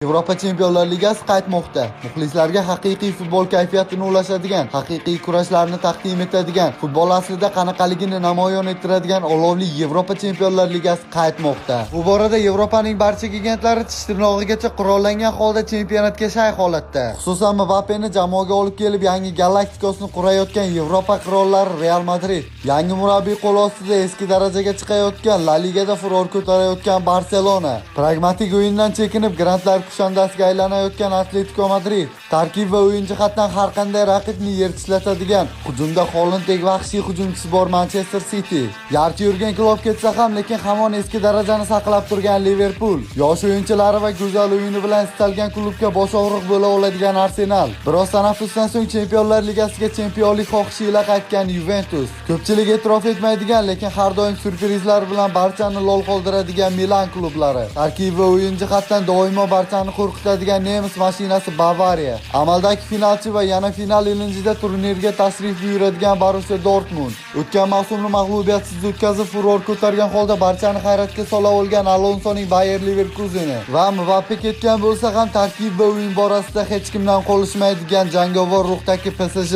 Yevropa Chempionlar Ligasi qaytmoqda. Muxlislarga haqiqiy futbol kayfiyatini ulashadigan, haqiqiy kurashlarni taqdim etadigan, futbol aslida qanaqaligini namoyon ettiradigan olovli Yevropa Chempionlar Ligasi qaytmoqda. Bu borada Yevropaning barcha gigantlari tish tirnog'igacha qurollangan holda chempionatga shay holatda. Xususan Mbappeni jamoaga olib kelib yangi galaktikosni qurayotgan Yevropa qirollari Real Madrid, yangi murabbiy qo'l ostida eski darajaga chiqayotgan La Ligada furor ko'tarayotgan Barselona, pragmatik o'yindan chekinib grandlar kushandasiga aylanayotgan Atletico Madrid, tarkib va o'yin jihatdan har qanday raqibni yer tishlatadigan, hujumda Hollandek vahshiy hujumchisi bor Manchester City, yarchi yurgan Klopp ketsa ham lekin hamon eski darajani saqlab turgan Liverpool, yosh o'yinchilari va go'zal o'yini bilan istalgan klubga bosh og'riq bo'la oladigan Arsenal, biroz tanaffusdan so'ng Chempionlar Ligasiga chempionlik xohishi ila qaytgan Juventus, ko'pchilik e'tirof etmaydigan lekin har doim syurprizlar bilan barchani lol qoldiradigan Milan klublari, tarkib va o'yin jihatdan doimo barchani qo'rqitadigan nemis mashinasi Bavariya, amaldagi finalchi va yana final ilinjida turnirga tashrif buyuradigan Borussia Dortmund, o'tgan mavsumni mag'lubiyatsiz o'tkazib furor ko'targan holda barchani hayratga sola olgan Alonsoning Bayer Leverkusen va Mbappe ketgan bo'lsa ham tarkib va o'yin borasida hech kimdan qolishmaydigan jangovar ruhdagi PSG.